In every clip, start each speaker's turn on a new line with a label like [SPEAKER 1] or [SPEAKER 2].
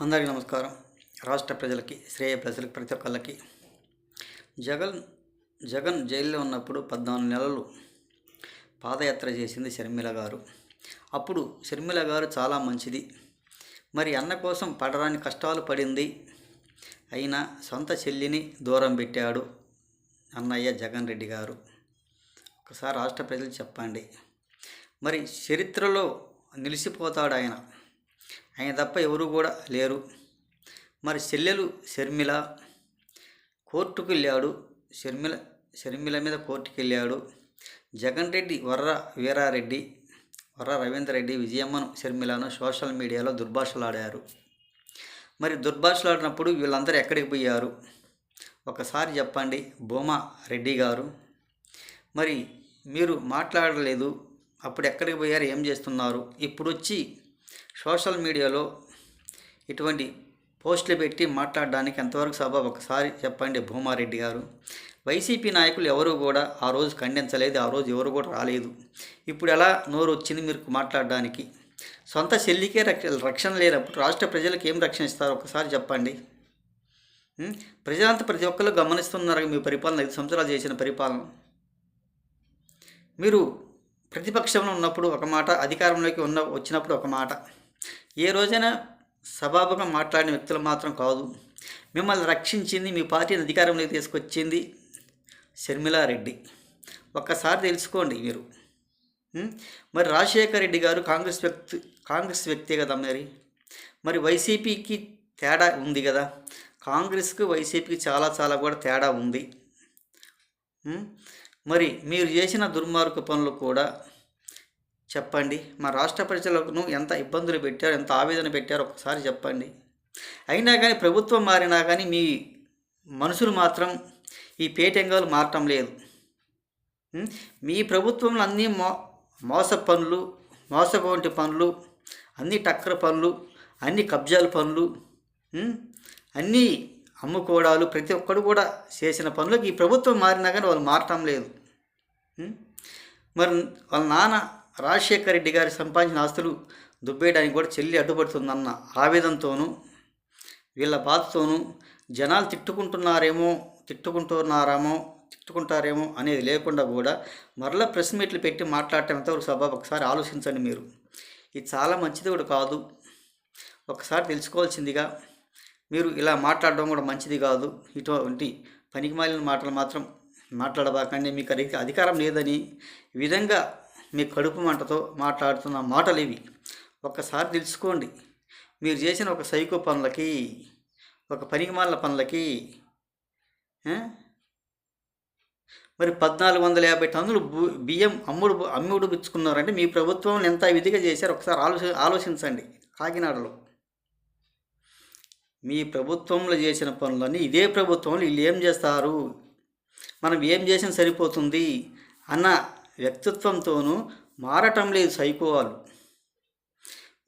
[SPEAKER 1] అందరికీ నమస్కారం. రాష్ట్ర ప్రజలకి, శ్రేయ ప్రజలకి, ప్రతి ఒక్కళ్ళకి జగన్ జగన్ జైల్లో ఉన్నప్పుడు 14 నెలలు పాదయాత్ర చేసింది షర్మిల గారు. అప్పుడు షర్మిల గారు చాలా మంచిది, మరి అన్న కోసం పడరాని కష్టాలు పడింది. అయినా సొంత చెల్లిని దూరం పెట్టాడు అన్నయ్య జగన్ రెడ్డి గారు. ఒకసారి రాష్ట్ర ప్రజలు చెప్పండి, మరి చరిత్రలో నిలిచిపోతాడు ఆయన. ఆయన తప్ప ఎవరు కూడా లేరు. మరి చెల్లెలు షర్మిల కోర్టుకు వెళ్ళాడు. షర్మిల మీద కోర్టుకు వెళ్ళాడు. జగన్ రెడ్డి వర్ర రవీందర్ రెడ్డి విజయమ్మను షర్మిలను సోషల్ మీడియాలో దుర్భాషలాడారు. మరి దుర్భాషలాడినప్పుడు వీళ్ళందరూ ఎక్కడికి పోయారు ఒకసారి చెప్పండి. భూమా రెడ్డి గారు, మరి మీరు మాట్లాడలేదు, అప్పుడు ఎక్కడికి పోయారు, ఏం చేస్తున్నారు? ఇప్పుడు వచ్చి సోషల్ మీడియాలో ఇటువంటి పోస్టులు పెట్టి మాట్లాడడానికి ఎంతవరకు సబబు ఒకసారి చెప్పండి భూమారెడ్డి గారు. వైసీపీ నాయకులు ఎవరు కూడా ఆ రోజు ఖండించలేదు, ఆ రోజు ఎవరు కూడా రాలేదు. ఇప్పుడు ఎలా నోరు వచ్చింది మీరు మాట్లాడడానికి? సొంత చెల్లికే రక్షణ లేనప్పుడు రాష్ట్ర ప్రజలకు ఏం రక్షణ ఇస్తారు ఒకసారి చెప్పండి. ప్రజలంతా ప్రతి ఒక్కరు గమనిస్తున్నారు మీ పరిపాలన, 5 సంవత్సరాలు చేసిన పరిపాలన. మీరు ప్రతిపక్షంలో ఉన్నప్పుడు ఒక మాట, అధికారంలోకి వచ్చినప్పుడు ఒక మాట. ఏ రోజైనా సబాబుగా మాట్లాడిన వ్యక్తులు మాత్రం కాదు. మిమ్మల్ని రక్షించింది, మీ పార్టీని అధికారంలోకి తీసుకొచ్చింది షర్మిలారెడ్డి. ఒక్కసారి తెలుసుకోండి మీరు. మరి రాజశేఖర రెడ్డి గారు కాంగ్రెస్ వ్యక్తే కదా. మరి వైసీపీకి తేడా ఉంది కదా. కాంగ్రెస్కి వైసీపీకి చాలా కూడా తేడా ఉంది. మరి మీరు చేసిన దుర్మార్గ పనులు కూడా చెప్పండి. మా రాష్ట్ర ప్రజలకు ఎంత ఇబ్బందులు పెట్టారు, ఎంత ఆవేదన పెట్టారో ఒకసారి చెప్పండి. అయినా కానీ ప్రభుత్వం మారినా కానీ మీ మనుషులు మాత్రం ఈ పేటెంగాలు మారటం లేదు. మీ ప్రభుత్వంలో అన్నీ మోసపోటి పనులు, అన్ని టక్కర పనులు, అన్ని కబ్జాల పనులు, అన్నీ అమ్ముకోవడాలు, ప్రతి ఒక్కడు కూడా చేసిన పనులకు ఈ ప్రభుత్వం మారినా కానీ వాళ్ళు మారటం లేదు. మరి వాళ్ళ నాన్న రాజశేఖర రెడ్డి గారి సంపాదించిన ఆస్తులు దుబ్బేయడానికి కూడా చెల్లి అడ్డుపడుతుందన్న ఆవేదనతోనూ వీళ్ళ బాధతోనూ జనాలు తిట్టుకుంటారేమో అనేది లేకుండా కూడా మరలా ప్రెస్ మీట్లు పెట్టి మాట్లాడటం ఎంతవరకు సబబు ఒకసారి ఆలోచించండి మీరు. ఇది చాలా మంచిది కూడా కాదు. ఒకసారి తెలుసుకోవాల్సిందిగా మీరు ఇలా మాట్లాడడం కూడా మంచిది కాదు. ఇటువంటి పనికిమాలిన మాటలు మాత్రం మాట్లాడబాకండి. మీకు అధికారం లేదని ఈ విధంగా మీ కడుపు మంటతో మాట్లాడుతున్న మాటలు ఇవి. ఒక్కసారి తెలుసుకోండి. మీరు చేసిన ఒక సైకో పనులకి, ఒక పనికిమాలిన పనులకి మరి 1450 టన్నులు బియ్యం అమ్ముడు పుచ్చుకున్నారంటే మీ ప్రభుత్వం ఎంత విధిగా చేశారు ఒకసారి ఆలోచించండి. కాకినాడలో మీ ప్రభుత్వంలో చేసిన పనులన్నీ ఇదే ప్రభుత్వంలో వీళ్ళు ఏం చేస్తారు, మనం ఏం చేసినా సరిపోతుంది అన్న వ్యక్తిత్వంతోనూ మారటం లేదు సైకోవాలు.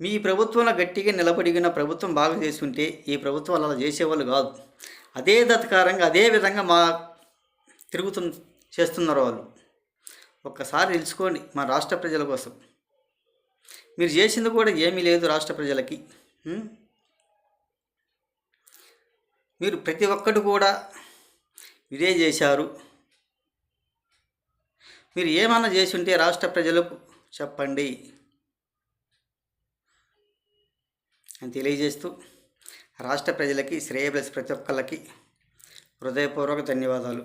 [SPEAKER 1] మీ ప్రభుత్వంలో గట్టిగా నిలబడిన ప్రభుత్వం బాగా చేసుకుంటే ఈ ప్రభుత్వం అలా చేసేవాళ్ళు కాదు. అదే దత్కారంగా అదే విధంగా చేస్తున్నారు వాళ్ళు. ఒక్కసారి తెలుసుకోండి మా రాష్ట్ర ప్రజల కోసం. మీరు చేసింది కూడా ఏమీ లేదు రాష్ట్ర ప్రజలకి. మీరు ప్రతి ఒక్కటి కూడా ఇదే చేశారు. మీరు ఏమన్నా చేసి ఉంటే రాష్ట్ర ప్రజలకు చెప్పండి అని తెలియజేస్తూ రాష్ట్ర ప్రజలకి, శ్రేయ ప్రతి ఒక్కళ్ళకి హృదయపూర్వక ధన్యవాదాలు.